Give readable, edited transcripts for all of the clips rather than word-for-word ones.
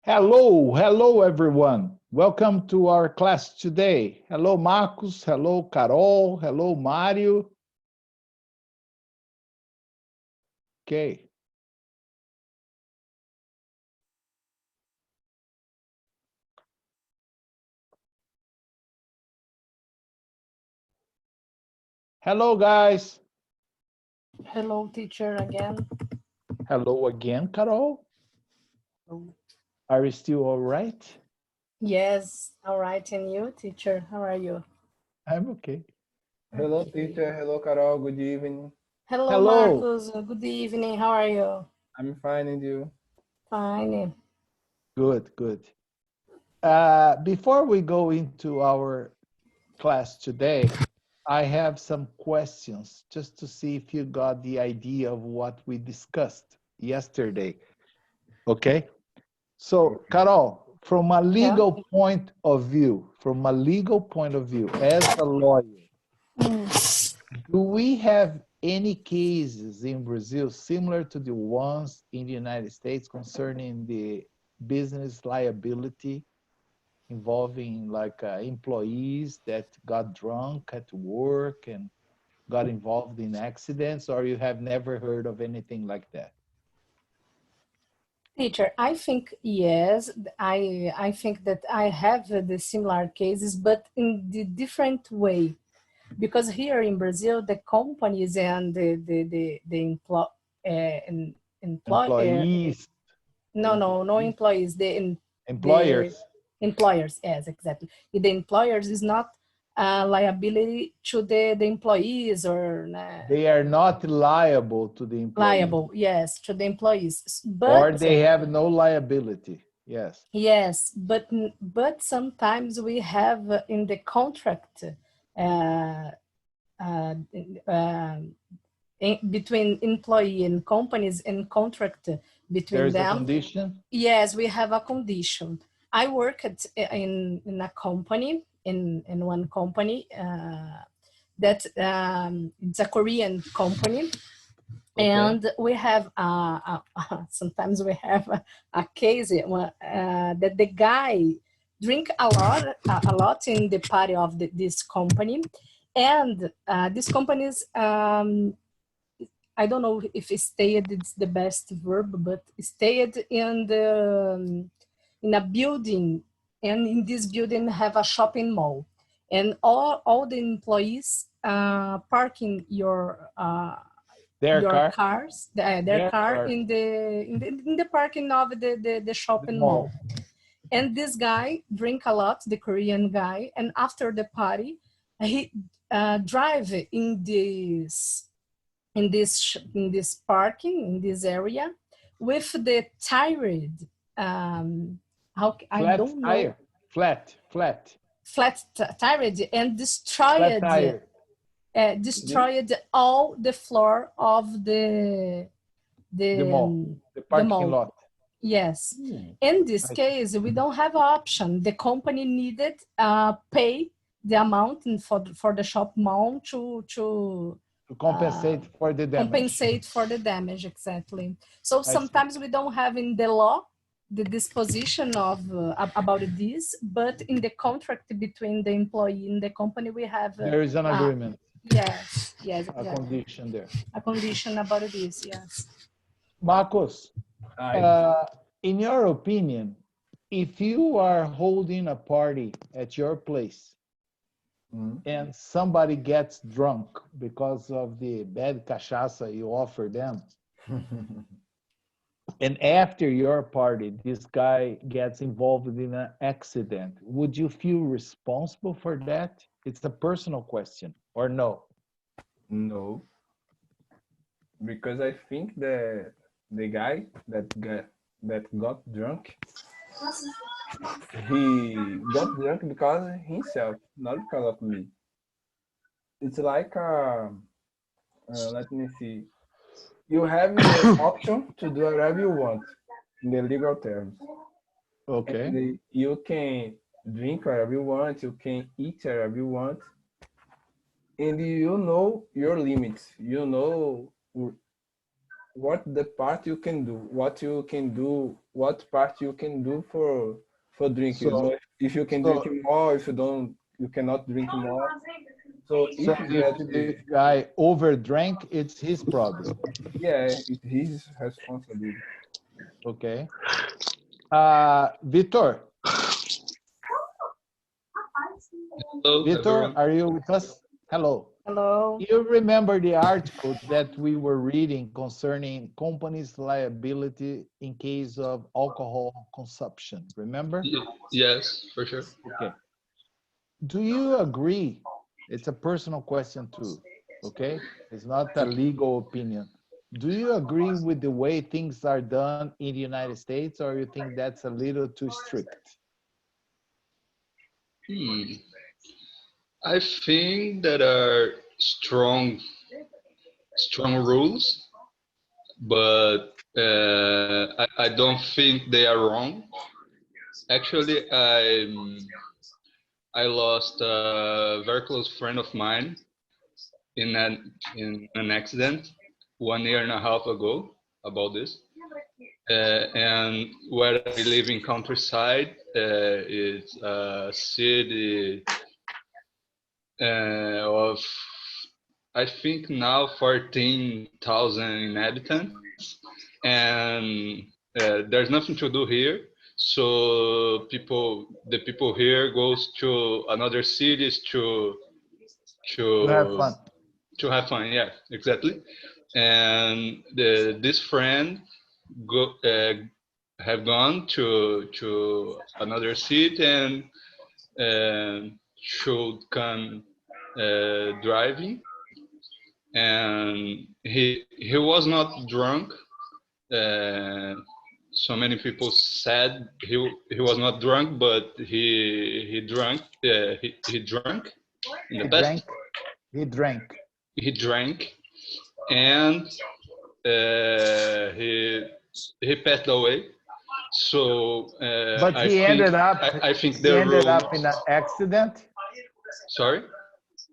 Hello everyone. Welcome to our class today. Hello Marcos, hello Carol, hello Mário. Okay. Hello guys. Hello teacher again. Hello again, Carol. Hello. Are you still all right? Yes, all right. And you, teacher, how are you? I'm okay. Hello, teacher. Hello, Carol. Good evening. Hello, Marcos. Good evening. How are you? I'm fine, and you? Fine. Good. Before we go into our class today, I have some questions just to see if you got the idea of what we discussed yesterday. Okay? So, Carol, from a legal point of view, as a lawyer, do we have any cases in Brazil similar to the ones in the United States concerning the business liability involving like employees that got drunk at work and got involved in accidents, or you have never heard of anything like that? Teacher, I think yes. I think that I have the similar cases, but in the different way. Because here in Brazil, the companies and Employees. No employees. Employers. The employers, yes, exactly. The employers is not liability to the employees or they are not liable to the employees. Liable, yes, to the employees. But, or they have no liability. Yes. Yes, but sometimes we have in the contract between employee and companies and contract between There's them. a condition? Yes, we have a condition. I worked in a company, in one company that it's a Korean company. Okay. And we have, sometimes we have a case that the guy drink a lot in the party of this company. And this company's, I don't know if stayed is the best verb, but stayed in a building, and in this building have a shopping mall, and all the employees parking their cars in the parking of the shopping mall. And this guy drink a lot, the Korean guy, and after the party he drive in this parking, in this area, with the tire, flat tire, and destroyed all the floor of the mall, the parking lot. Yes. In this case, we don't have an option. The company needed pay the amount for the shop mall to compensate for the damage. Compensate for the damage, exactly. So sometimes we don't have in the law the disposition of about this, but in the contract between the employee and the company, we have there is an agreement. Yes, a condition there. A condition about this, yes. Marcos, in your opinion, if you are holding a party at your place and somebody gets drunk because of the bad cachaça you offer them, and after your party, this guy gets involved in an accident, would you feel responsible for that? It's a personal question, or no? No, because I think the guy that got drunk, he got drunk because of himself, not because of me. It's like let me see. You have the option to do whatever you want in the legal terms. Okay. And you can drink whatever you want, you can eat whatever you want, and you know your limits. You know what the part you can do, what you can do, what part you can do for drinking. So, So if you can so, drink more, if you don't, you cannot drink more. So so if you if have the guy overdrank, it's his problem. yeah, it's his responsibility. Okay. Vitor. Hello, Vitor, everyone. are you with us? Hello. Hello. You remember the article that we were reading concerning companies' liability in case of alcohol consumption? Remember? Yes, for sure. Okay. Do you agree? It's a personal question too, okay? It's not a legal opinion. Do you agree with the way things are done in the United States, or you think that's a little too strict? I think that are strong rules, but I don't think they are wrong. Actually, I lost a very close friend of mine in an accident 1.5 years ago about this. And where I live in countryside, it's a city of, I think now 14,000 inhabitants, and there's nothing to do here. So the people here goes to another cities to have fun. have fun. Yeah, exactly. And this friend have gone to another city and should come driving, and he was not drunk. So many people said he was not drunk, but he drank. He drank in the past. He drank. He drank, and he passed away. So But he ended up. I think He the ended rule. up in an accident. Sorry.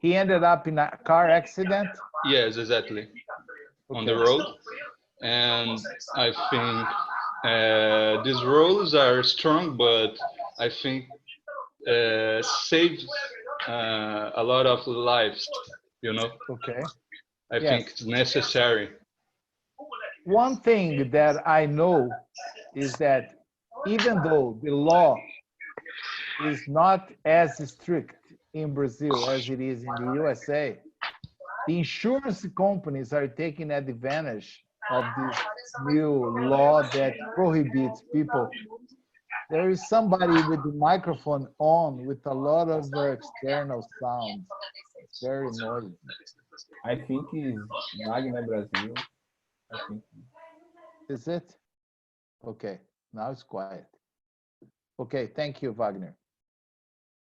He ended up in a car accident. Yes, exactly. On the road, and I think these rules are strong, but I think saves a lot of lives. You know. Okay. I think it's necessary. One thing that I know is that even though the law is not as strict in Brazil as it is in the USA, the insurance companies are taking advantage of this new law that prohibits people. There is somebody with the microphone on with a lot of external sounds. It's very noisy. I think it's Magna Brazil. I think. Is it? Okay, now it's quiet. Okay, thank you, Wagner.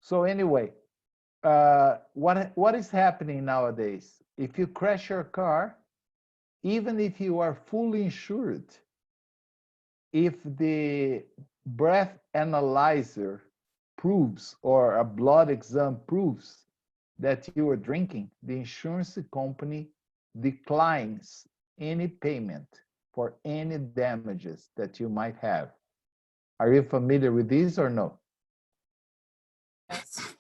So anyway, what is happening nowadays? If you crash your car, even if you are fully insured, if the breath analyzer proves or a blood exam proves that you are drinking, the insurance company declines any payment for any damages that you might have. Are you familiar with this or no? Yes.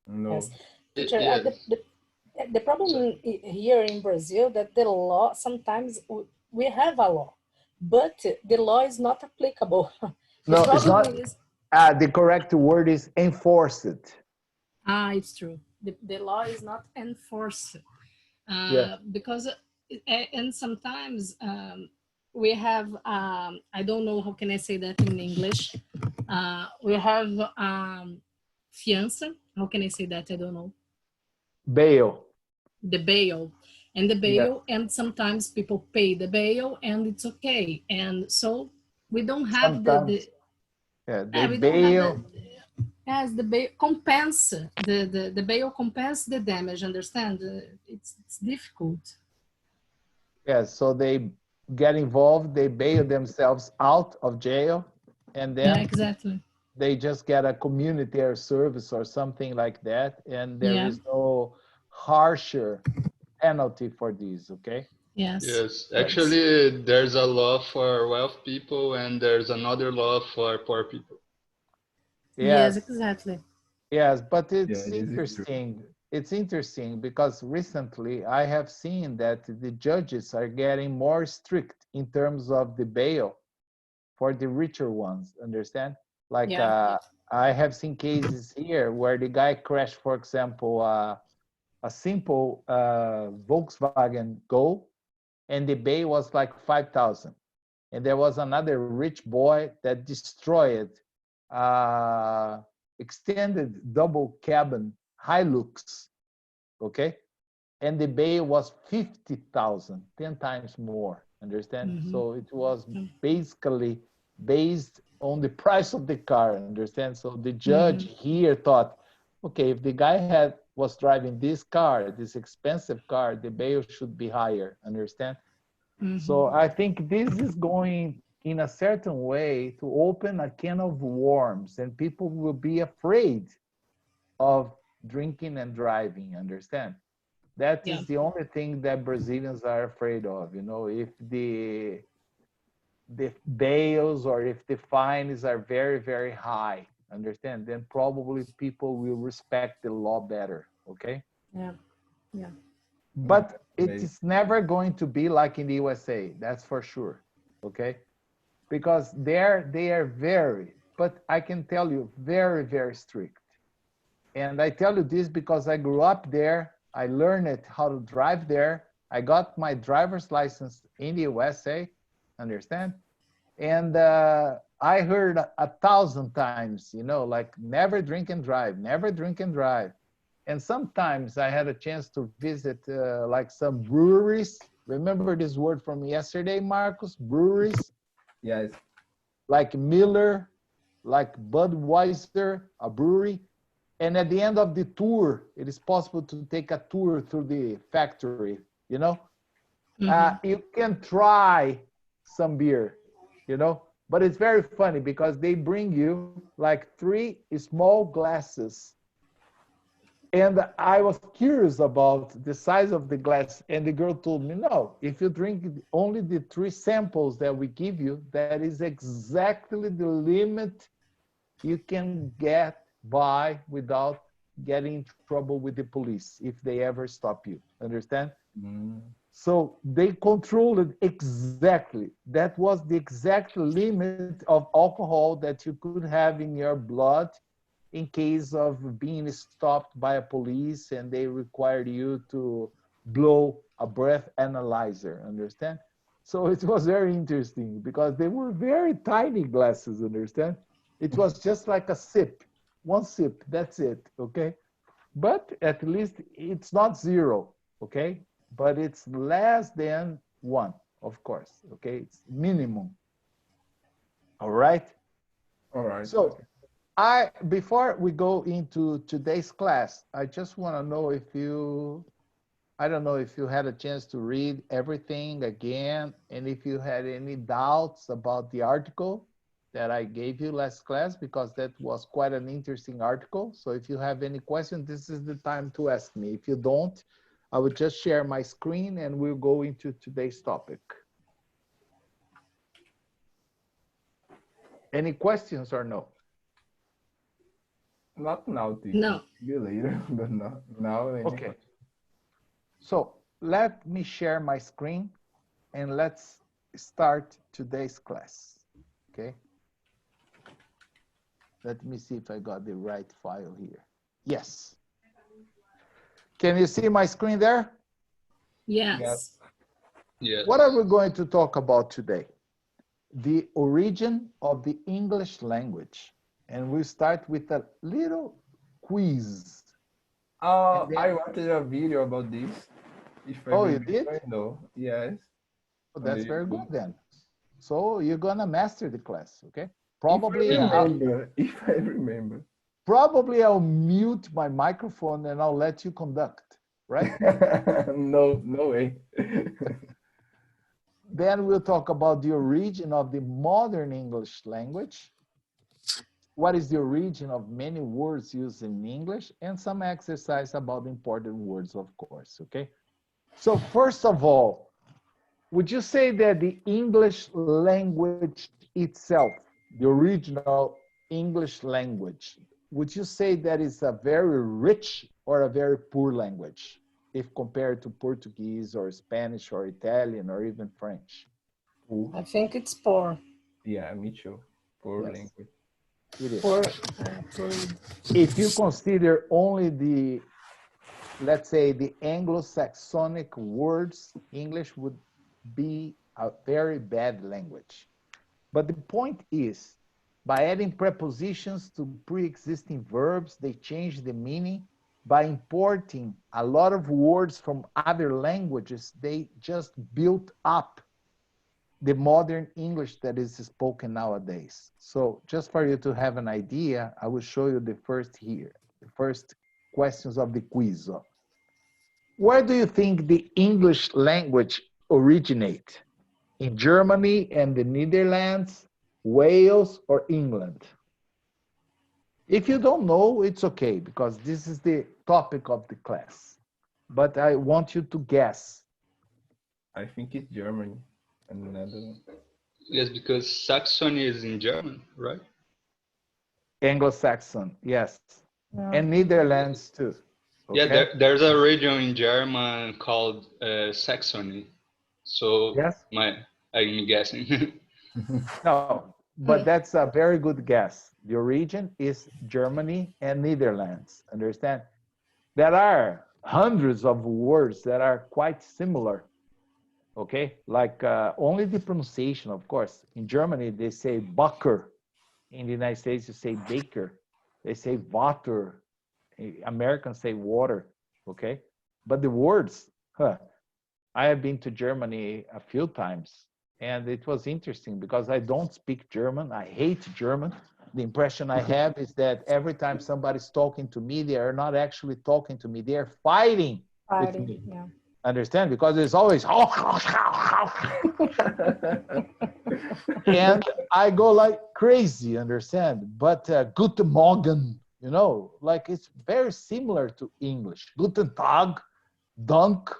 No. Yes. Teacher, the problem here in Brazil that the law, sometimes we have a law, but the law is not applicable. No, it's not. The correct word is enforced. It's true. The law is not enforced. Yeah. Because, and sometimes we have, I don't know how can I say that in English. We have fiança. How can I say that? I don't know. Bail. The bail. And the bail, and sometimes people pay the bail and it's okay. And so we don't have they bail. As the bail compense, the bail compense the damage, understand? It's difficult. Yeah, so they get involved, they bail themselves out of jail, and then exactly. They just get a community service or something like that, and there is no harsher penalty for these, okay? Yes. Yes, actually, there's a law for wealth people and there's another law for poor people. Yes, Yes, exactly. yes, but Yeah, it's this is true. interesting. It's interesting because recently I have seen that the judges are getting more strict in terms of the bail for the richer ones, understand? Like Yeah. I have seen cases here where the guy crashed, for example, a simple Volkswagen Gol, and the bail was like 5,000. And there was another rich boy that destroyed extended double cabin Hilux, okay? And the bail was 50,000, 10 times more, understand? So it was basically based on the price of the car, understand? So the judge here thought, okay, if the guy was driving this car, this expensive car, the bail should be higher, understand? So I think this is going in a certain way to open a can of worms, and people will be afraid of drinking and driving, understand? That Yeah. is the only thing that Brazilians are afraid of, you know, if the bails or if the fines are very, very high, understand? Then probably people will respect the law better, okay? Yeah. Yeah. But it Maybe. is never going to be like in the USA, that's for sure, okay? Because there they are very, but I can tell you, very, very strict. And I tell you this because I grew up there, I learned how to drive there, I got my driver's license in the USA, understand? And I heard 1,000 times, you know, like never drink and drive, never drink and drive. And sometimes I had a chance to visit like some breweries. Remember this word from yesterday, Marcus? Breweries? Yes. Like Miller, like Budweiser, a brewery. And at the end of the tour, it is possible to take a tour through the factory, you know? You can try some beer, you know? But it's very funny because they bring you like 3 small glasses. And I was curious about the size of the glass. And the girl told me, no, if you drink only the 3 samples that we give you, that is exactly the limit you can get by without getting in trouble with the police if they ever stop you. Understand? So they controlled it exactly. That was the exact limit of alcohol that you could have in your blood in case of being stopped by a police and they required you to blow a breath analyzer, understand? So it was very interesting because they were very tiny glasses, understand? It was just like a sip, 1 sip, that's it, okay? But at least it's not 0, okay? But it's less than 1, of course, okay? It's minimum, all right? All right. So before we go into today's class, I just want to know if I don't know if you had a chance to read everything again, and if you had any doubts about the article that I gave you last class, because that was quite an interesting article. So if you have any questions, this is the time to ask me. If you don't, I would just share my screen and we'll go into today's topic. Any questions or no? Not now, teacher. No. Maybe later, but not now. Okay. So let me share my screen and let's start today's class, okay? Let me see if I got the right file here. Yes. Can you see my screen there? Yes. Yes. What are we going to talk about today? The origin of the English language. And we'll start with a little quiz. I then, watched a video about this. If I oh, you remember, did? I know. Yes. Oh, On that's the very good YouTube. then. So you're gonna master the class, okay? If I remember. Probably I'll mute my microphone and I'll let you conduct, right? No, no way. Then we'll talk about the origin of the modern English language. What is the origin of many words used in English, and some exercise about important words, of course, okay? So first of all, Would you say that the English language itself, the original English language, would you say that is a very rich or a very poor language if compared to Portuguese or Spanish or Italian or even French? Poor. I think it's poor. Yeah, me too. Poor Yes. language. It is. Poor. If you consider only the, let's say, the Anglo-Saxonic words, English would be a very bad language. But the point is, by adding prepositions to pre-existing verbs, they change the meaning. By importing a lot of words from other languages, they just built up the modern English that is spoken nowadays. So just for you to have an idea, I will show you the first here, the first questions of the quiz. Where do you think the English language originate? In Germany and the Netherlands, Wales, or England? If you don't know, it's okay, because this is the topic of the class. But I want you to guess. I think it's Germany and Netherlands. Yes, because Saxony is in German, right? Anglo-Saxon, yes. Yeah. And Netherlands too. Okay? Yeah, there's a region in German called Saxony. So Yes? I'm guessing. No, but that's a very good guess. The origin is Germany and Netherlands, understand? There are hundreds of words that are quite similar, okay? Like only the pronunciation, of course. In Germany, they say Baker. In the United States, you say baker. They say water. Americans say water, okay? But the words, I have been to Germany a few times, and it was interesting because I don't speak German. I hate German. The impression I have is that every time somebody's talking to me, they are not actually talking to me. They are fighting with me. Yeah. Understand? Because there's always, and I go like crazy, understand? But Guten Morgen, you know, like it's very similar to English. Guten Tag, Dank,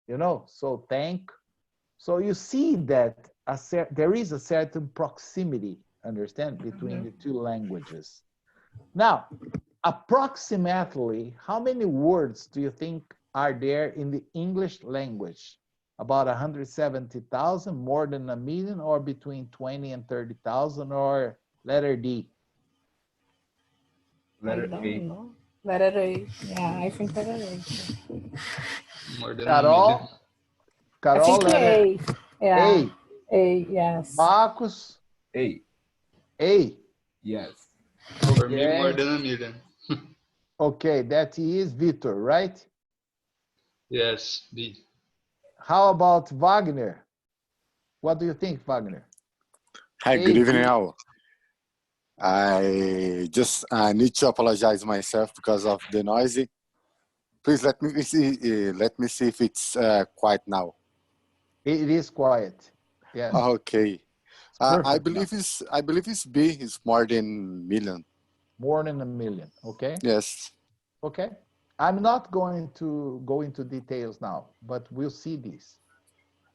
you know, so thank. So you see that there is a certain proximity, understand, between the two languages. Now, approximately, how many words do you think are there in the English language? About 170,000, more than a million, or between 20 and 30,000, or letter D? Letter I don't A. know. Letter A. Yeah, I think letter A. More than Carol? I Carol, think letter A. Yeah. A. A, yes. Marcos? A. A. Yes. For me, more Okay. than a million. Okay, that is Victor, right? Yes, B. How about Wagner? What do you think, Wagner? Hi, good A, evening, B. all. I just need to apologize myself because of the noisy. Please let me see if it's quiet now. It is quiet. Yes. Okay. Perfect I now. believe it's B. It's more than million. More than a million. Okay. Yes. Okay. I'm not going to go into details now, but we'll see this.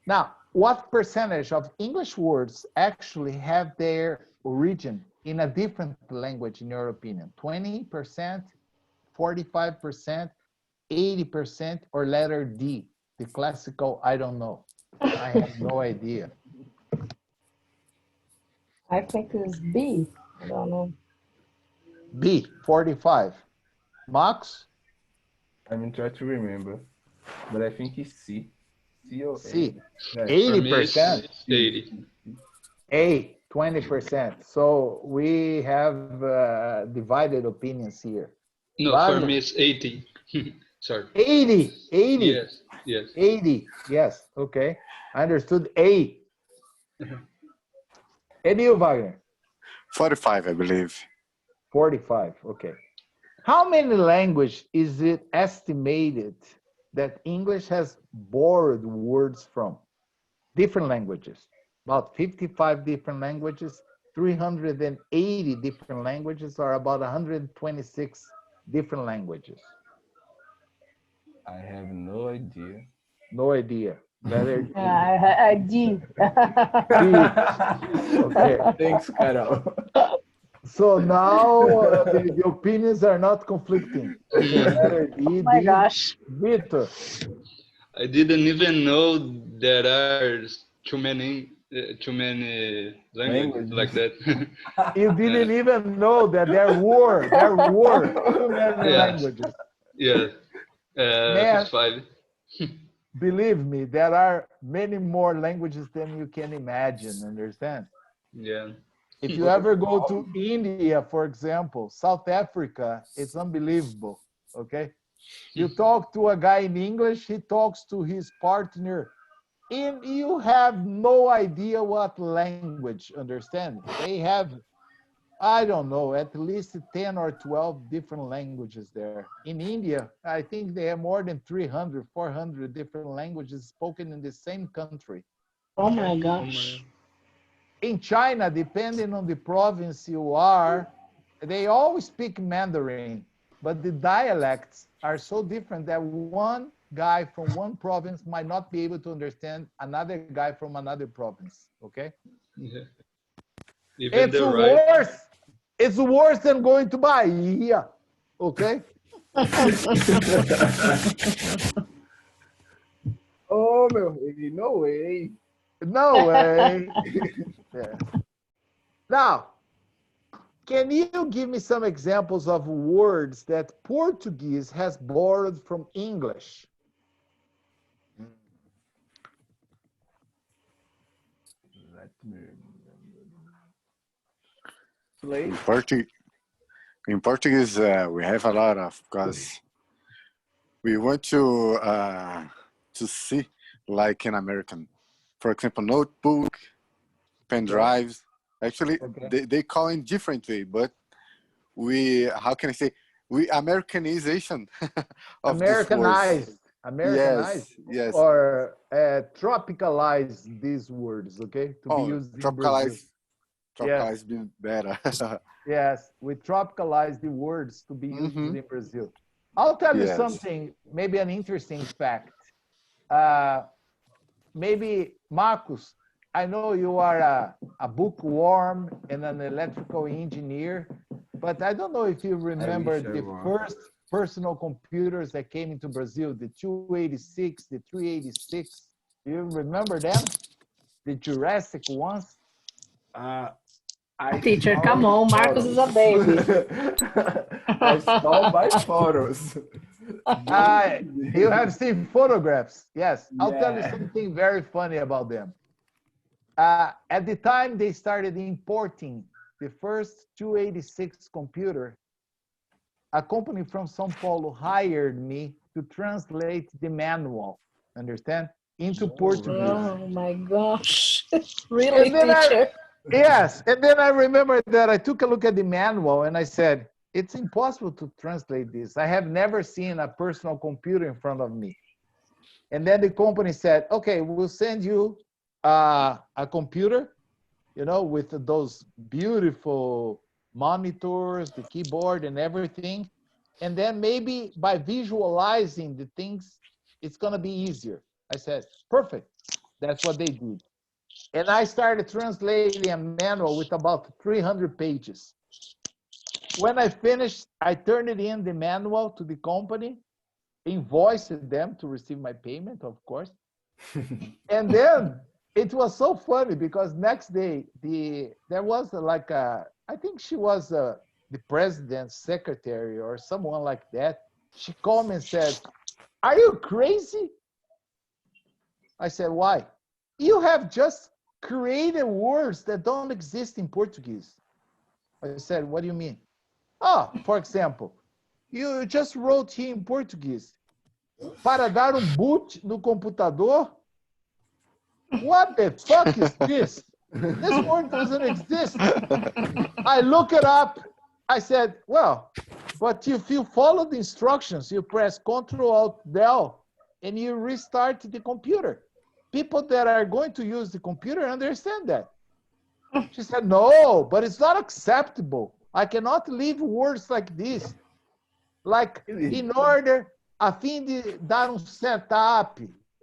Now, what percentage of English words actually have their origin in a different language, in your opinion? 20%, 45%, 80%, or letter D, the classical, I don't know. I have no idea. I think it's B. I don't know. B, 45. Max? I'm trying to remember, but I think it's C. C or A. C, Yeah. For me, it's 80%. 80. A, 20%. So we have divided opinions here. No, for Wagner? me, it's 80. Sorry. 80, 80, Yes, yes. 80. Yes, okay. I understood A. And you, Wagner? 45, I believe. 45, okay. How many languages is it estimated that English has borrowed words from? Different languages. About 55 different languages, 380 different languages, or about 126 different languages. I have no idea. No idea. Letter D. D. Okay. Thanks, Carol. So now the opinions are not conflicting. Okay, letter D. Oh my D. gosh. Victor. I didn't even know there are too many languages like that. You didn't even know that there were too many Yeah. languages. Yeah. Man, 55. believe me, there are many more languages than you can imagine, understand? Yeah. If you ever go to India, for example, South Africa, it's unbelievable, okay? You talk to a guy in English, he talks to his partner, and you have no idea what language, understand? They have, I don't know, at least 10 or 12 different languages there. In India, I think they have more than 300, 400 different languages spoken in the same country. Oh my gosh. In China, depending on the province you are, they always speak Mandarin, but the dialects are so different that one guy from one province might not be able to understand another guy from another province, okay? Yeah. Even It's the right. worse. It's worse than going to Bahia, okay? Oh, meu rei, no way. No way. Yeah. Now, can you give me some examples of words that Portuguese has borrowed from English? Let me remember. In Portuguese, we have a lot of, because we want to see like in American. For example, notebook, pen drives. Actually, Okay. they call in different way, but we, how can I say, we Americanization of these words. Americanized, Yes. or tropicalize these words, okay, to be Oh, used in Brazil. tropicalize being better. Yes, we tropicalize the words to be used in Brazil. I'll tell you Yes. something, maybe an interesting fact. Maybe, Marcos, I know you are a bookworm and an electrical engineer, but I don't know if you remember the first personal computers that came into Brazil, the 286, the 386. Do you remember them? The Jurassic ones? Teacher, come on, Marcos is a baby. I saw by photos. You have seen photographs. Yes, I'll tell you Yeah. something very funny about them. At the time they started importing the first 286 computer, a company from São Paulo hired me to translate the manual, understand, into Portuguese. Oh my gosh. Really, And then teacher? Yes, and then I remember that I took a look at the manual and I said, it's impossible to translate this. I have never seen a personal computer in front of me. And then the company said, okay, we'll send you a computer, you know, with those beautiful monitors, the keyboard and everything. And then maybe by visualizing the things, it's going to be easier. I said, perfect. That's what they did. And I started translating a manual with about 300 pages. When I finished, I turned it in the manual to the company, invoiced them to receive my payment, of course. And then it was so funny because next day, there was like I think she was the president's secretary or someone like that. She called me and said, are you crazy? I said, why? You have just created words that don't exist in Portuguese. I said, what do you mean? Oh, for example, you just wrote here in Portuguese, para dar boot no computador. What the fuck is this? This word doesn't exist. I look it up. I said, well, but if you follow the instructions, you press Ctrl-Alt-Del and you restart the computer. People that are going to use the computer understand that. She said, no, but it's not acceptable. I cannot leave words like this. Like, in order, a fim de dar setup,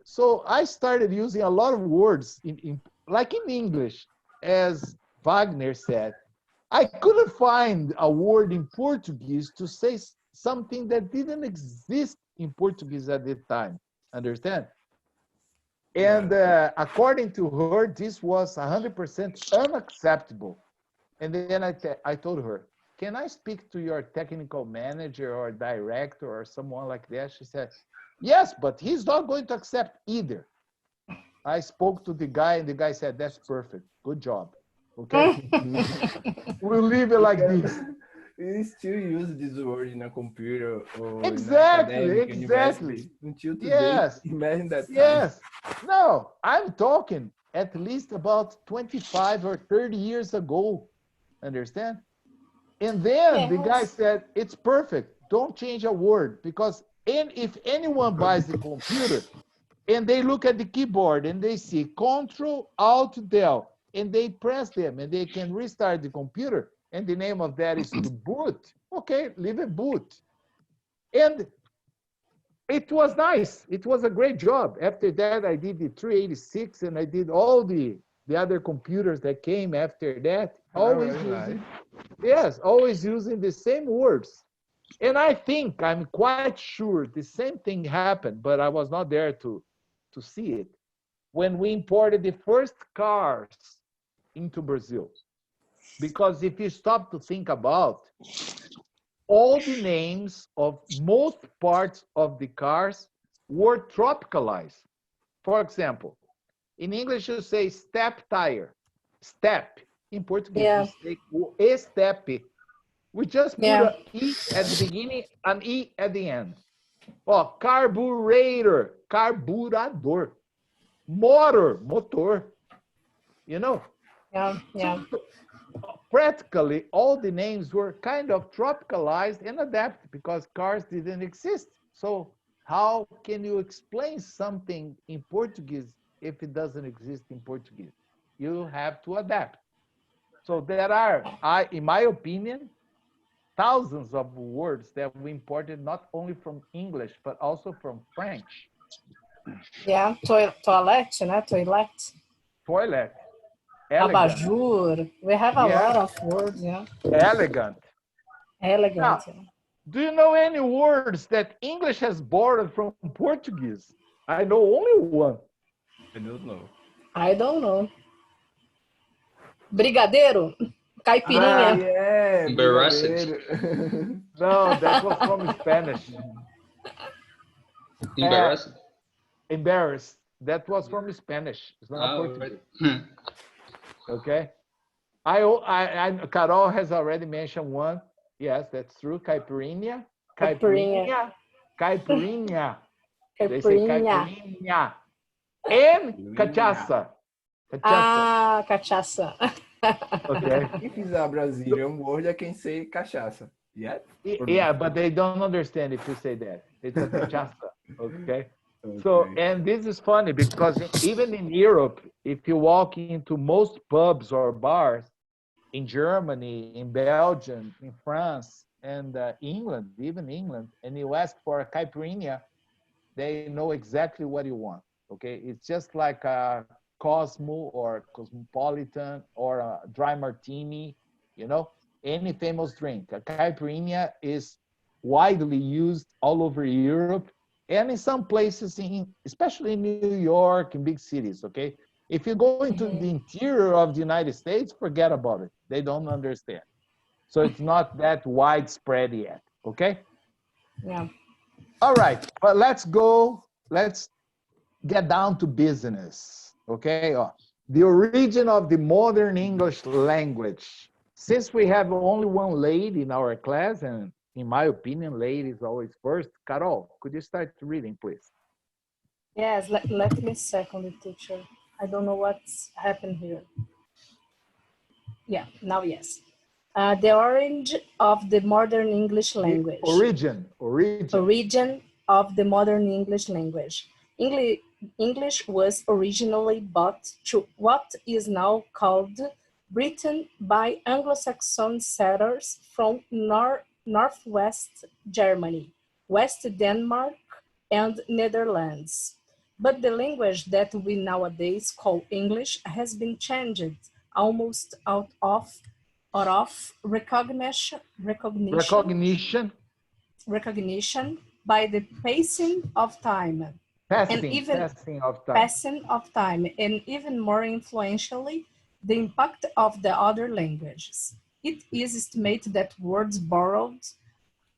so I started using a lot of words like in English, as Wagner said. I couldn't find a word in Portuguese to say something that didn't exist in Portuguese at the time. Understand? And according to her, this was 100% unacceptable. And then I told her, can I speak to your technical manager or director or someone like that? She said, yes, but he's not going to accept either. I spoke to the guy, and the guy said, that's perfect. Good job. Okay? We'll leave it like this. You still use this word in a computer or Exactly, in academic exactly. university until today. Yes. Imagine that time. Yes. No, I'm talking at least about 25 or 30 years ago. Understand? And then the guy said, it's perfect. Don't change a word, because if anyone buys the computer and they look at the keyboard and they see Control, Alt, Del, and they press them and they can restart the computer, and the name of that is to boot, okay, leave it boot. And it was nice. It was a great job. After that, I did the 386 and I did all the other computers that came after that. Always using the same words. And I think, I'm quite sure the same thing happened, but I was not there to see it, when we imported the first cars into Brazil. Because if you stop to think about, all the names of most parts of the cars were tropicalized. For example, in English you say step tire, step. In Portuguese we say estepe. We just put an E at the beginning, an E at the end. Oh, carburetor, carburador. Motor. You know? So, practically all the names were kind of tropicalized and adapted because cars didn't exist. So how can you explain something in Portuguese if it doesn't exist in Portuguese? You have to adapt. So there are, in my opinion, thousands of words that we imported not only from English, but also from French. Yeah, toilet, né? Toilet. Toilet. Elegant. Abajur. We have a lot of words, yeah. Elegant. Elegant. Now, do you know any words that English has borrowed from Portuguese? I know only one. I don't know. Brigadeiro? Caipirinha? Embarrassed. No, that was from Spanish. Embarrassed. Embarrassed. That was from Spanish. It's not Portuguese. Right. Okay. Carol has already mentioned one. Yes, that's true. Caipirinha. Caipirinha. Caipirinha. They say caipirinha. And cachaça. Cachaça. Okay. If it's a Brazilian word, I can say cachaça. Yeah, but they don't understand if you say that. It's a cachaça. Okay. So, and this is funny because even in Europe, if you walk into most pubs or bars in Germany, in Belgium, in France, and England, even England, and you ask for a caipirinha, they know exactly what you want. Okay. It's just like a Cosmo or Cosmopolitan or a dry martini, you know, any famous drink. A caipirinha is widely used all over Europe and in some places, especially in New York and big cities, okay? If you go into the interior of the United States, forget about it. They don't understand. So it's not that widespread yet, okay? Yeah. All right, but let's get down to business, okay? The origin of the modern English language. Since we have only one lady in our class, and in my opinion, lady is always first. Carol, could you start reading, please? Yes, let me second the teacher. I don't know what's happened here. Yeah, now yes. The origin of the modern English language. Origin of the modern English language. English was originally brought to what is now called Britain by Anglo-Saxon settlers from northwest Germany, West Denmark, and Netherlands. But the language that we nowadays call English has been changed almost out of recognition by the passing of time and even passing of time, and even more influentially, the impact of the other languages. It is estimated that words borrowed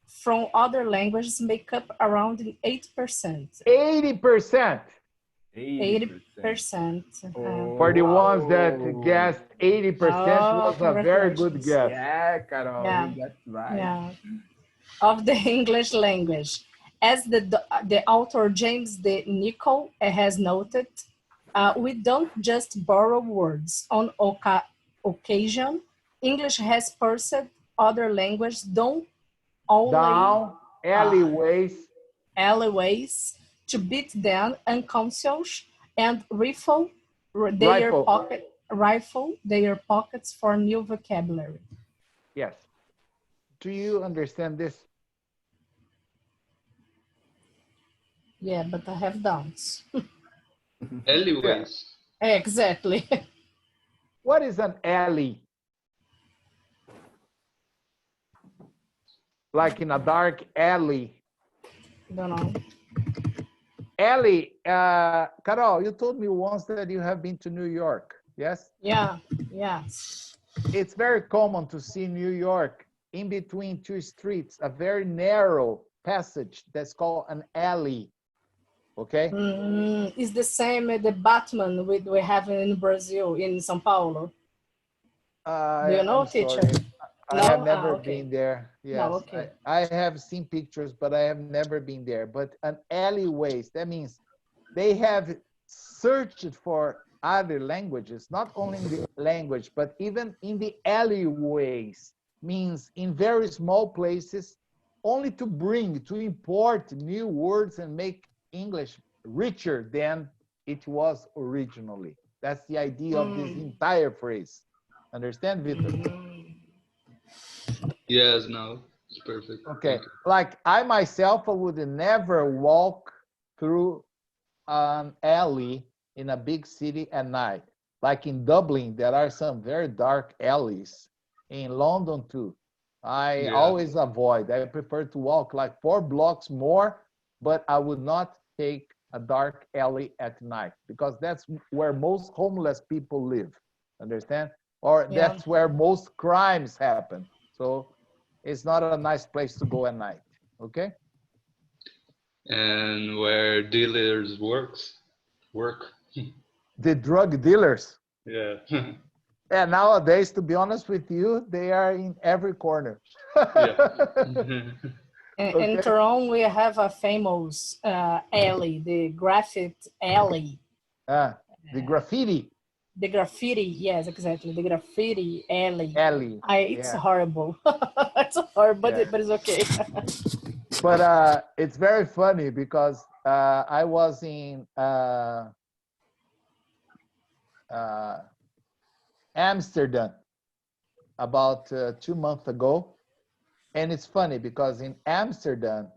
from other languages make up around 8%. 80%. 80%. For the ones that guessed 80% was a very good guess. Yeah, Carol, Yeah. that's right. Yeah. Of the English language. As the author James D. Nichol has noted, we don't just borrow words. On occasion, English has pursued other languages down alleyways to beat them unconscious and rifle their pockets for new vocabulary. Yes. Do you understand this? Yeah, but I have doubts. Alleyways. Exactly. What is an alley? Like in a dark alley. Don't know. Alley, Carol, you told me once that you have been to New York, yes? Yeah. It's very common to see New York in between two streets, a very narrow passage that's called an alley, okay? It's the same as the Batman we have in Brazil, in São Paulo. Do you know, teacher? I have never been there. Yes, No, okay. I have seen pictures, but I have never been there. But an alleyways, that means they have searched for other languages, not only in the language, but even in the alleyways, means in very small places, only to import new words and make English richer than it was originally. That's the idea of this entire phrase. Understand, Victor? Yes, no, it's perfect. Okay, like I myself, I would never walk through an alley in a big city at night. Like in Dublin, there are some very dark alleys. In London too. I always avoid. I prefer to walk like 4 blocks more, but I would not take a dark alley at night because that's where most homeless people live. Understand? Or that's where most crimes happen. So it's not a nice place to go at night. Okay? And where dealers work. The drug dealers. Yeah. And nowadays, to be honest with you, they are in every corner. In Toronto, we have a famous alley, the graffiti alley. The graffiti. The graffiti, yes, exactly. The graffiti alley. It's horrible. It's horrible, but it's okay. But it's very funny because I was in Amsterdam about 2 months ago. And it's funny because in Amsterdam,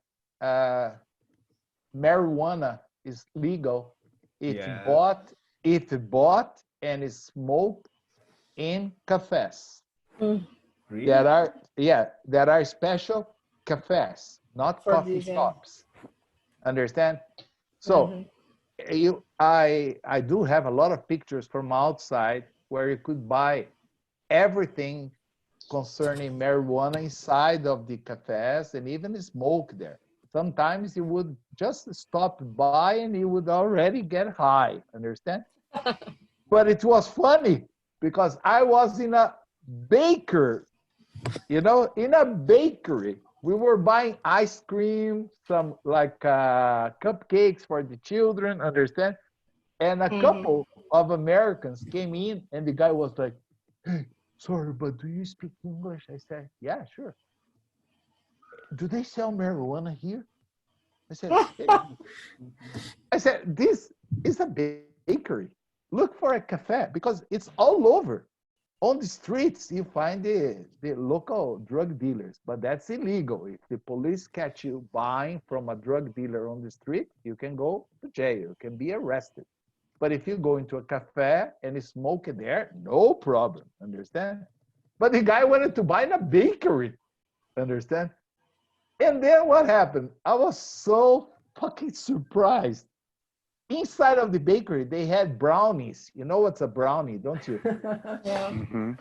marijuana is legal if bought and is smoked in cafes. Really? There are special cafes, not coffee shops. Understand? So I do have a lot of pictures from outside where you could buy everything concerning marijuana inside of the cafes and even smoke there. Sometimes you would just stop by and you would already get high, understand? But it was funny because I was in a bakery, in a bakery. We were buying ice cream, some like cupcakes for the children, understand? And a couple of Americans came in and the guy was like, "Hey, sorry, but do you speak English?" I said, "Yeah, sure." "Do they sell marijuana here?" I said, "This is a bakery. Look for a cafe because it's all over. On the streets, you find the local drug dealers, but that's illegal. If the police catch you buying from a drug dealer on the street, you can go to jail, you can be arrested. But if you go into a cafe and you smoke it there, no problem, understand? But the guy wanted to buy in a bakery, understand? And then what happened? I was so fucking surprised. Inside of the bakery, they had brownies. You know what's a brownie, don't you? Yeah. Mhm.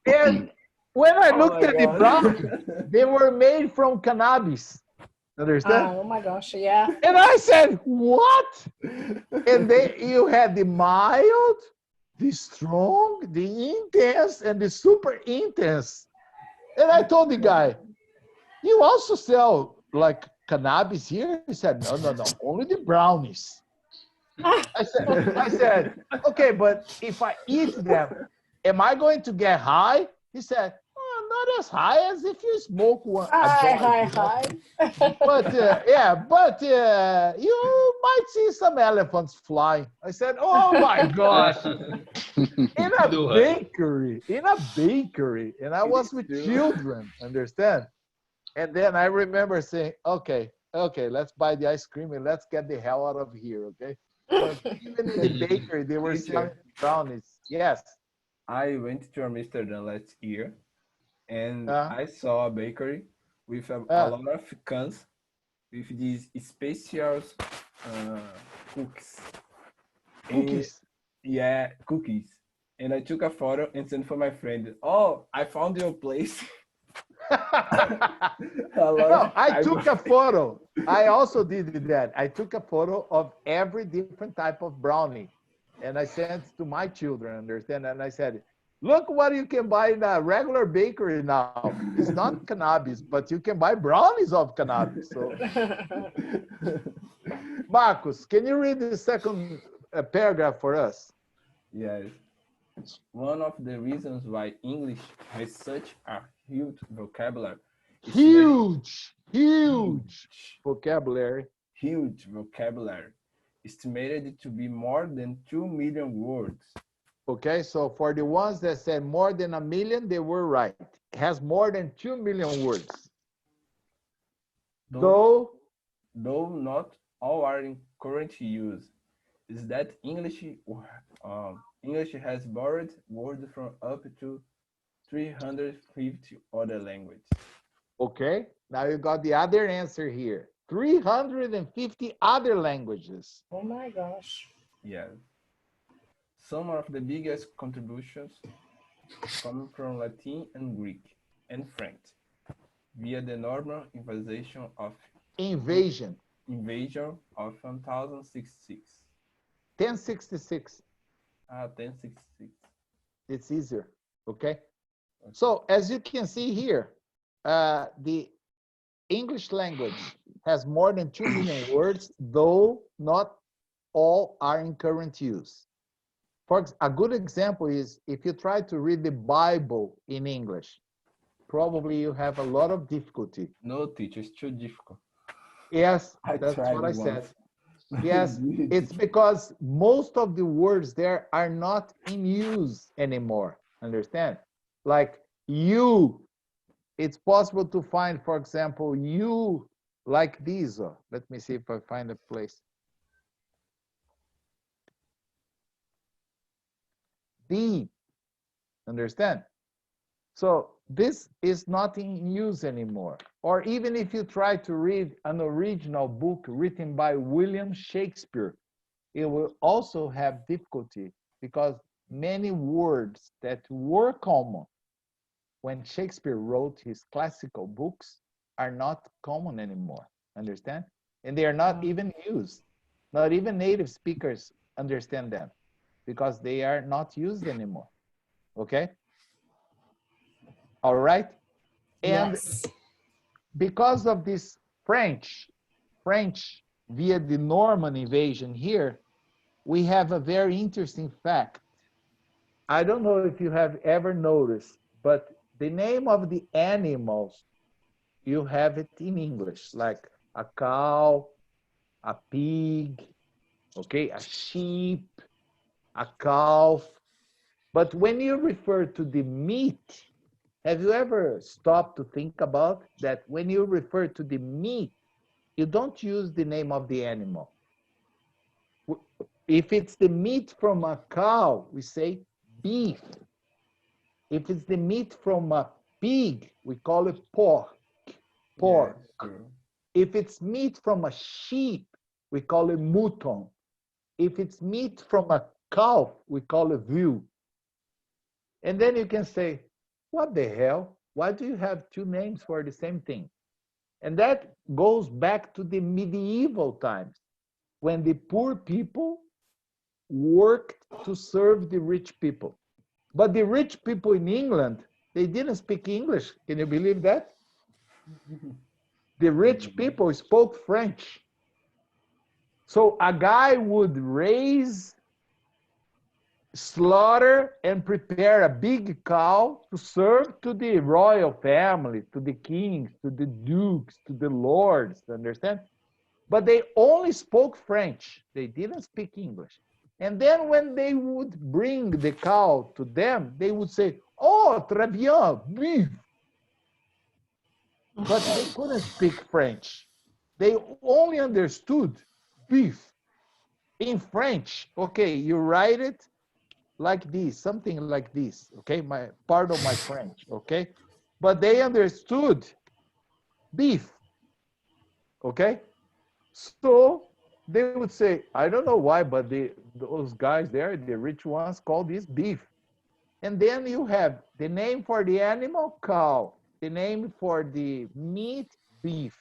And when I Oh looked my at the God. brownies, they were made from cannabis. Understand? Oh my gosh, yeah. And I said, what? And you had the mild, the strong, the intense, and the super intense. And I told the guy, you also sell like cannabis here? He said, no, no, no, only the brownies. I said, okay, but if I eat them, am I going to get high? He said, oh, not as high as if you smoke one. A Hi, joint, hi, you know? hi. But you might see some elephants flying. I said, oh my gosh, in a Do it. bakery, and I was with children, understand? And then I remember saying, okay, let's buy the ice cream and let's get the hell out of here, okay? Because even in the bakery, they were selling brownies. Yes. I went to Amsterdam last year, and Uh, I saw a bakery with a uh, lot of cans with these special cookies. And, cookies. yeah, cookies. And I took a photo and sent for my friend. Oh, I found your place. No, I took a photo. I also did that. I took a photo of every different type of brownie, and I sent to my children, understand? And I said, look what you can buy in a regular bakery now. It's not cannabis, but you can buy brownies of cannabis. So, Marcus, can you read the second paragraph for us? Yes. One of the reasons why English has such a huge vocabulary is Huge vocabulary. huge vocabulary, estimated to be more than 2 million words. Okay, so for the ones that said more than 1 million, they were right. It has more than 2 million words. Though not all are in current use, is that English has borrowed words from up to 350 other languages. okay, now you got the other answer here. 350 other languages. Oh my gosh. Yeah. Some of the biggest contributions come from Latin and Greek and French via the normal invasion of 1066. 1066. 1066. It's easier, okay? So as you can see here, the English language has more than 2 million words, though not all are in current use. A good example is if you try to read the Bible in English, probably you have a lot of difficulty. No, teacher, it's too difficult. Yes, that's what I said. Yes, it's because most of the words there are not in use anymore. Understand? Like you, it's possible to find, for example, you like these. Let me see if I find a place. The, understand? So this is not in use anymore. Or even if you try to read an original book written by William Shakespeare, it will also have difficulty because many words that were common when Shakespeare wrote his classical books are not common anymore, understand? And they are not even used. Not even native speakers understand them because they are not used anymore, okay? All right? And Yes. because of this French via the Norman invasion here, we have a very interesting fact. I don't know if you have ever noticed, but the name of the animals, you have it in English, like a cow, a pig, okay, a sheep, a calf. But when you refer to the meat, have you ever stopped to think about that when you refer to the meat, you don't use the name of the animal. If it's the meat from a cow, we say beef. If it's the meat from a pig, we call it pork. Pork. Yeah, If it's meat from a sheep, we call it mouton. If it's meat from a cow, we call it veal. And then you can say, what the hell? Why do you have two names for the same thing? And that goes back to the medieval times when the poor people worked to serve the rich people. But the rich people in England, they didn't speak English. Can you believe that? The rich people spoke French. So a guy would raise, slaughter, and prepare a big cow to serve to the royal family, to the kings, to the dukes, to the lords, understand? But they only spoke French. They didn't speak English. And then when they would bring the cow to them, they would say, oh, très bien, beef. But they couldn't speak French. They only understood beef. In French, okay, you write it like this, something like this, okay? Pardon my French, okay? But they understood beef, okay? So they would say, I don't know why, but those guys there, the rich ones, call this beef. And then you have the name for the animal, cow. The name for the meat, beef,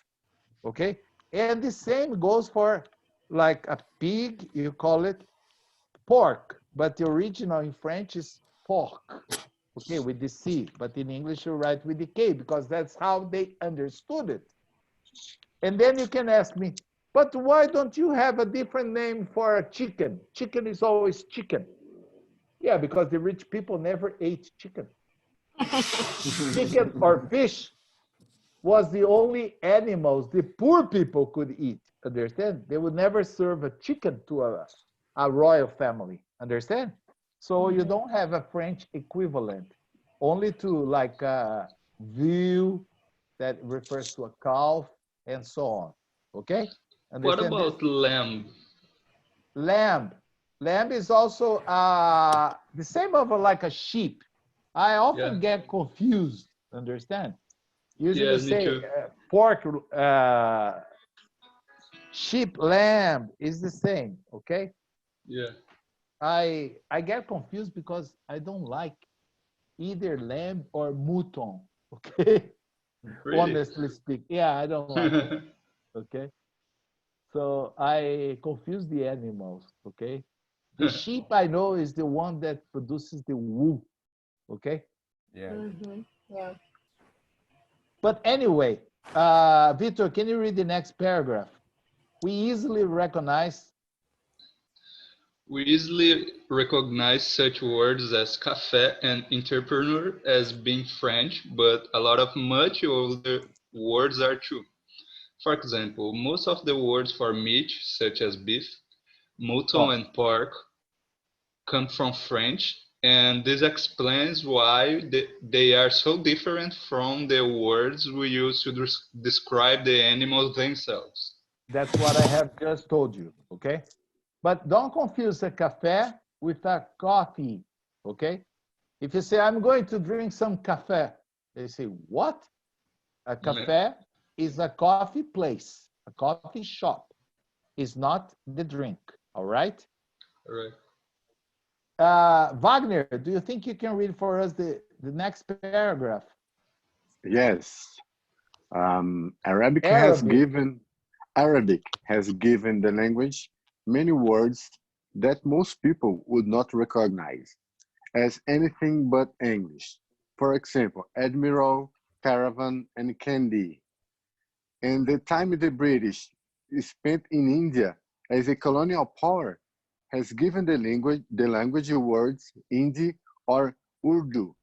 okay? And the same goes for like a pig, you call it pork, but the original in French is pork, okay, with the C, but in English you write with the K because that's how they understood it. And then you can ask me, but why don't you have a different name for a chicken? Chicken is always chicken. Yeah, because the rich people never ate chicken. Chicken or fish was the only animals the poor people could eat, understand? They would never serve a chicken to a royal family, understand? So you don't have a French equivalent, only to like a veal that refers to a calf and so on, okay? What Understand this? about lamb? Lamb. Lamb is also the same of like a sheep. I often get confused, understand? Usually Yes, me say too. pork, sheep, lamb is the same, okay? Yeah. I get confused because I don't like either lamb or mouton, okay? Really? Honestly speaking, yeah, I don't like it, okay? So I confuse the animals, okay? The sheep I know is the one that produces the wool, okay? yeah. Yeah. But anyway, Victor, can you read the next paragraph? We easily recognize. We easily recognize such words as café and entrepreneur as being French, but a lot of much older words are too. For example, most of the words for meat, such as beef, mouton, Oh, and pork, come from French, and this explains why they are so different from the words we use to describe the animals themselves. that's what I have just told you, okay? But don't confuse a café with a coffee, okay? If you say, I'm going to drink some café, they say, what? A café is a coffee place, a coffee shop. Is not the drink, all right? All right. Wagner, do you think you can read for us the next paragraph? Yes. Arabic has given the language many words that most people would not recognize as anything but English. For example, admiral, caravan, and candy. And the time the British spent in India as a colonial power has given the language words Hindi or Urdu,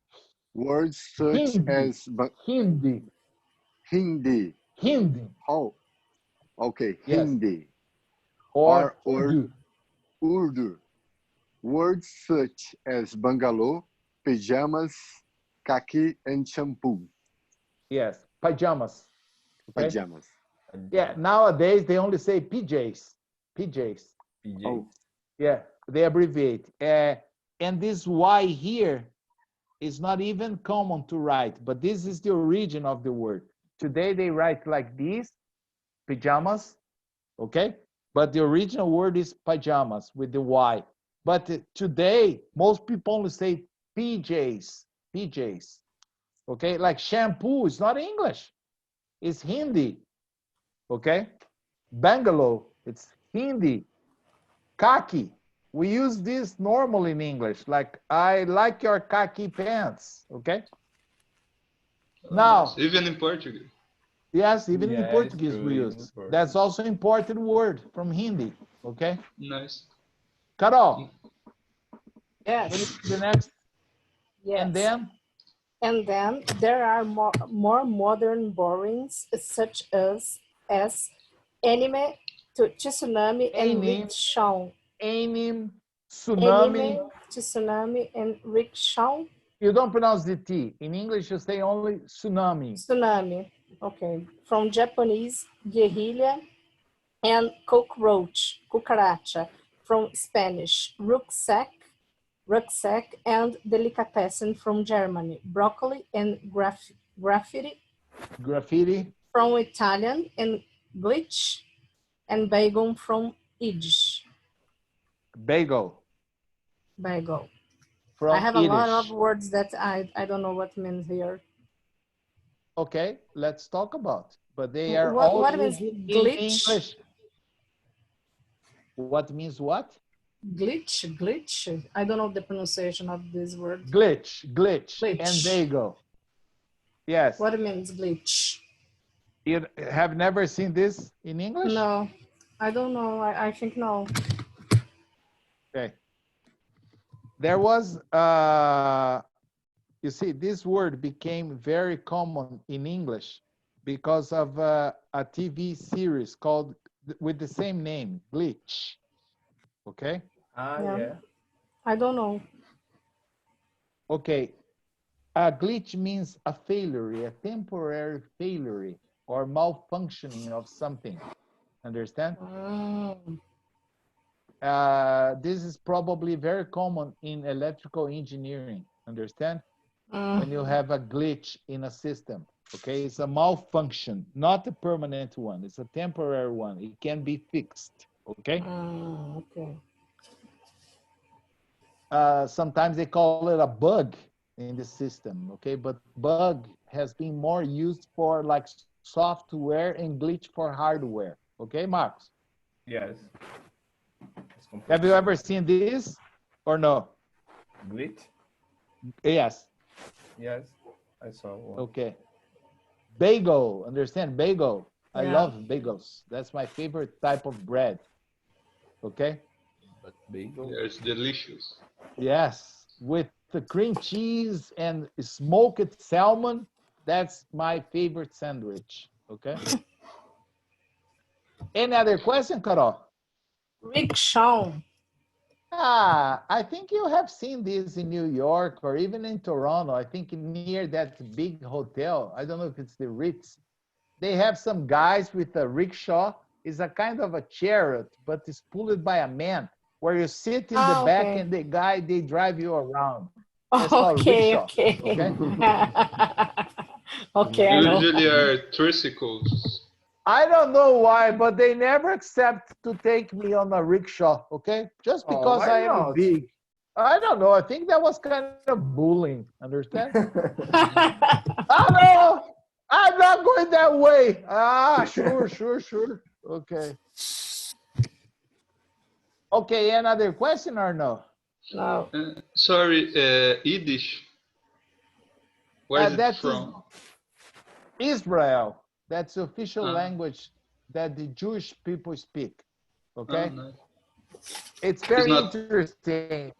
words such Hindi, as Hindi, Hindi. Hindi, Oh, okay, yes, Hindi or or Urdu. Urdu. words such as bungalow, pajamas, khaki, and shampoo. Yes, pajamas. Okay? Pajamas. Yeah, nowadays they only say PJs. PJs. PJ. Oh, Yeah, they abbreviate. And this Y here is not even common to write, but this is the origin of the word. Today they write like this, pajamas, okay? But the original word is pajamas with the Y. But today, most people only say PJs, PJs, okay? Like shampoo is not English, it's Hindi, okay? Bungalow, it's Hindi. Khaki, we use this normally in English, like I like your khaki pants, okay? Now, Even in Portuguese. yes, even in Yeah, it's Portuguese true, we even use. Portuguese. That's also imported word from Hindi, okay? Nice. Carol, Yes. what is the next? Yes. And then there are more modern borrowings such as anime, tsunami, and Anime. rickshaw. Anime, tsunami. Anime, tsunami, and rickshaw. You don't pronounce the T. In English, you say only tsunami. Tsunami, okay. From Japanese, guerrilla, and cockroach, cucaracha. From Spanish, rucksack, and delicatessen from Germany, broccoli and graffiti. Graffiti. From Italian, and glitch, and bagel from Yiddish. Bagel. Bagel. From I have a lot of Yiddish. words that I don't know what means here. Okay, let's talk about. But they are what, all what means in glitch? English. What means what? Glitch. I don't know the pronunciation of this word. Glitch. And bagel. Yes. What means glitch? You have never seen this in English? No, I don't know. I think no. Okay. There was, you see, this word became very common in English because of a TV series called with the same name, Glitch. Okay? Yeah. I don't know. Okay. A glitch means a failure, a temporary failure or malfunctioning of something. Understand? This is probably very common in electrical engineering. Understand? When you have a glitch in a system. Okay, it's a malfunction, not a permanent one. It's a temporary one. It can be fixed. Okay. Okay. Sometimes they call it a bug in the system. Okay, but bug has been more used for like software and glitch for hardware. Okay, Marcos? Yes. Have you ever seen this or no? Glitch? Yes. Yes, I saw one. Okay. Bagel, understand? Bagel. I Yeah. love bagels. That's my favorite type of bread. Okay? But bagel? Yeah, it's delicious. Yes. With the cream cheese and smoked salmon, that's my favorite sandwich. Okay? Any other question, Carol? Rickshaw. I think you have seen this in New York or even in Toronto. I think near that big hotel. I don't know if it's the Ritz. They have some guys with a rickshaw. It's a kind of a chariot, but it's pulled by a man where you sit in the back Okay. and the guy, they drive you around. That's called rickshaw. Okay. Okay. Okay, I know. Usually are tricycles. I don't know why, but they never accept to take me on a rickshaw, okay? Just because why I am not? big. I don't know. I think that was kind of bullying, understand? Oh, no, I'm not going that way. Sure. Okay. Okay, another question or no? No. Sorry, Yiddish. Where is it That from? is Israel. That's the official language that the Jewish people speak. Okay? Nice. It's very not- interesting.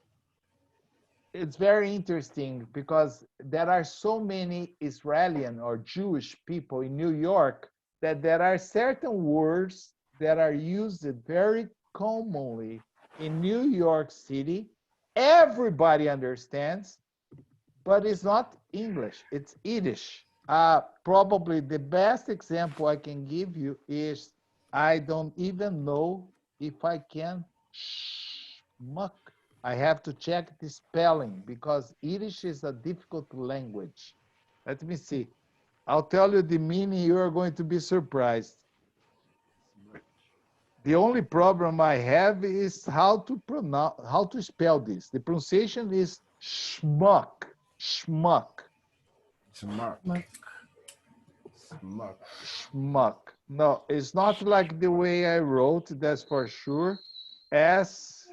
It's very interesting because there are so many Israeli or Jewish people in New York that there are certain words that are used very commonly in New York City everybody understands, but it's not English, it's Yiddish. Probably the best example I can give you is I don't even know if I can schmuck. I have to check the spelling because Yiddish is a difficult language. Let me see. I'll tell you the meaning, you are going to be surprised. The only problem I have is how to pronounce, how to spell this. The pronunciation is schmuck, schmuck, Smart. Schmuck. Smart. schmuck. No, it's not like the way I wrote, that's for sure. S-M-K.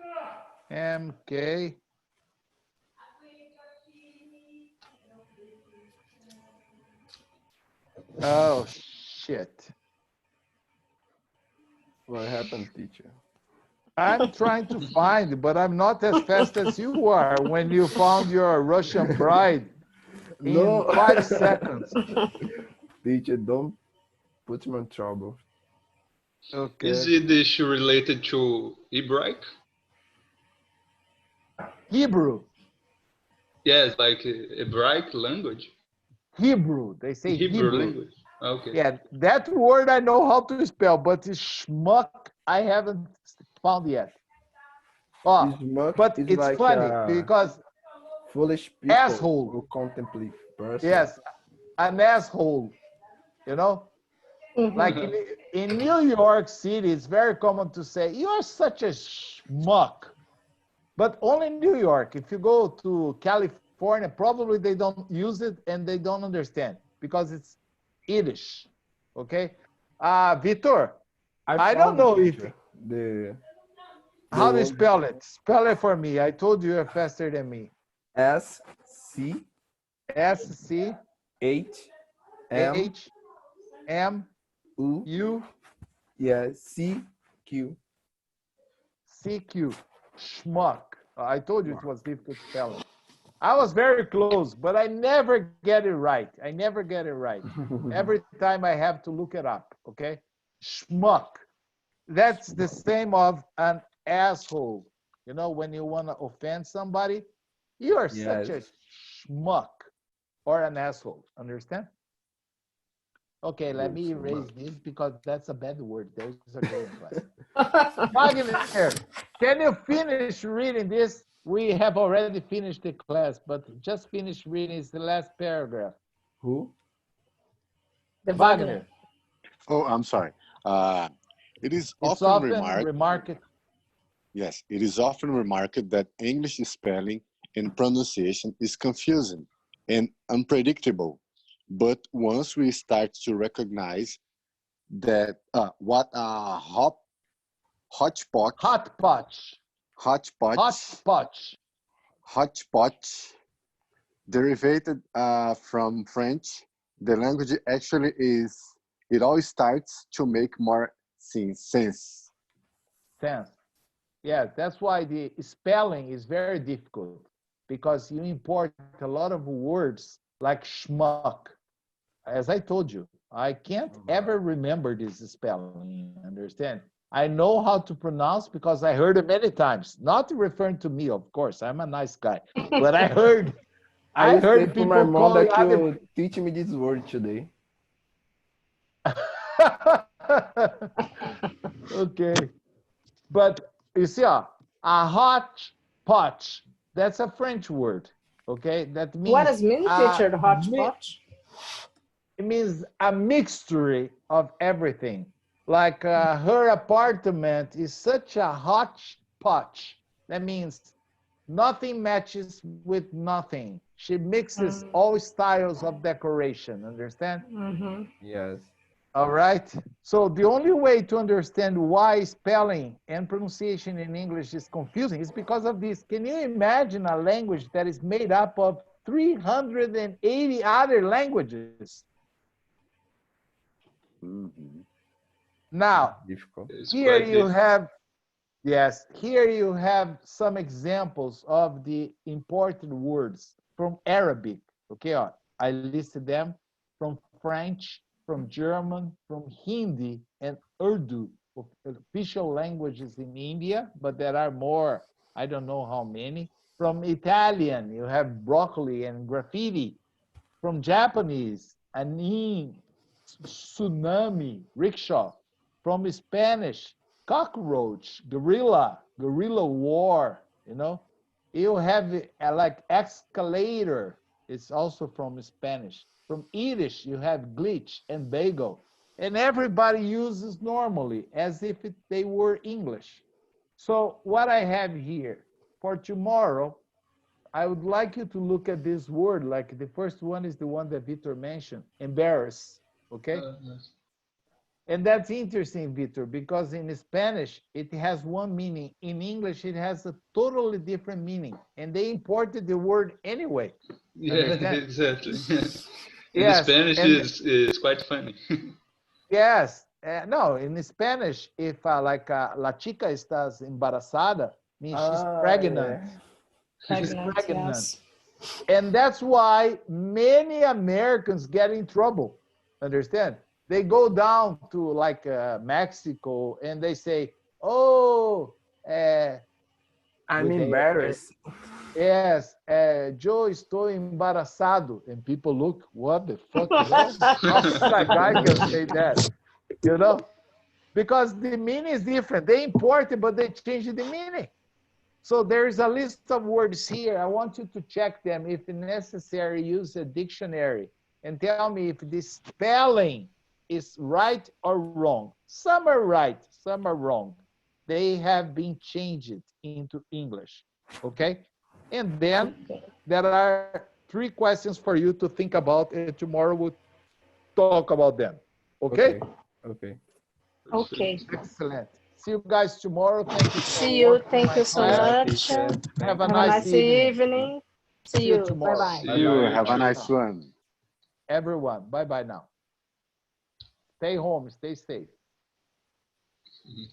Oh, shit. What happened, teacher? I'm trying to find, but I'm not as fast as you are when you found your Russian bride in No. 5 seconds. Teacher, don't put me in trouble. Okay. Is it the issue related to Hebraic? Hebrew. Yes, like Hebraic language. Hebrew. They say Hebrew Hebrew. language. Okay. Yeah, that word I know how to spell, but it's schmuck I haven't found yet. Oh, Smart but is it's like funny because foolish people asshole. who contemplate person. Yes, an asshole. You know, like in New York City, it's very common to say you're such a schmuck, but only in New York. If you go to California, probably they don't use it and they don't understand because it's Yiddish. Okay, Vitor, I don't found it, know if teacher. The how to word spell it. Spell it for me. I told you you're faster than me. S C S-C-H-M-U H M U C Q. C-Q. Schmuck. I told you it was difficult spelling. I was very close, but I never get it right. I never get it right. Every time I have to look it up, okay? Schmuck. That's the same of an asshole. You know, when you want to offend somebody, you are such a Yes. schmuck or an asshole. Understand? Okay, let me Good, erase schmuck. this because that's a bad word. There's a grade class. Wagner, can you finish reading this? We have already finished the class, but just finish reading is the last paragraph. Who? The Wagner. Wagner. Oh, I'm sorry. It is It's often often remarked. remarked. Yes, it is often remarked that English spelling and pronunciation is confusing and unpredictable. But once we start to recognize that what a hodgepodge, Hotpotch. hodgepodge, Hotpotch. hodgepodge, derivated from French, the language actually is, it all starts to make more sense. Sense. Yeah, that's why the spelling is very difficult because you import a lot of words like schmuck. As I told you, I can't ever remember this spelling, understand? I know how to pronounce because I heard it many times. Not referring to me, of course. I'm a nice guy. But I heard I say for my people mom calling that other you teach me this word today. Okay. But you see, a hodgepodge, that's a French word. Okay. That means What does mean, teacher, the hodgepodge? it means a mixture of everything. Like her apartment is such a hodgepodge. That means nothing matches with nothing. She mixes all styles of decoration. Understand? Yes. All right. So the only way to understand why spelling and pronunciation in English is confusing is because of this. Can you imagine a language that is made up of 380 other languages? Mhm. Now, Difficult. It's here quite you difficult. have, yes, here you have some examples of the important words from Arabic. Okay, I listed them from French, from German, from Hindi, and Urdu, official languages in India, but there are more, I don't know how many. From Italian, you have broccoli and graffiti. From Japanese, anin, tsunami, rickshaw. From Spanish, cockroach, guerrilla war, you know. You have like escalator. It's also from Spanish. From Yiddish, you have glitch and bagel. And everybody uses normally as if they were English. So what I have here for tomorrow, I would like you to look at this word. Like the first one is the one that Victor mentioned, embarrass, okay? Yes. And that's interesting, Victor, because in Spanish, it has one meaning. In English, it has a totally different meaning. And they imported the word anyway. Yeah, Understand? exactly. In Yes. Spanish And is quite funny. yes. No, in Spanish, if like la chica estás embarazada, means she's pregnant. Yeah. She's Pregnant, pregnant. yes. And that's why many Americans get in trouble. Understand? They go down to like Mexico and they say, oh, I'm with embarrassed. yes, Joe, estou embarazado. And people look, what the fuck is that? How a guy can say that? You know? Because the meaning is different. They import it, but they change the meaning. So there's a list of words here. I want you to check them. If necessary, use a dictionary and tell me if the spelling is right or wrong. Some are right, some are wrong. They have been changed into English, okay? And then there are 3 questions for you to think about, and tomorrow we'll talk about them, okay? Okay. Okay. Excellent. See you guys tomorrow. Thank you for See you. working Thank my you so class. much. Have a Have a nice nice evening. evening. See See you you. tomorrow. Bye-bye. See You you. have a nice one. Everyone, bye-bye now. Stay home, stay safe. Mhm.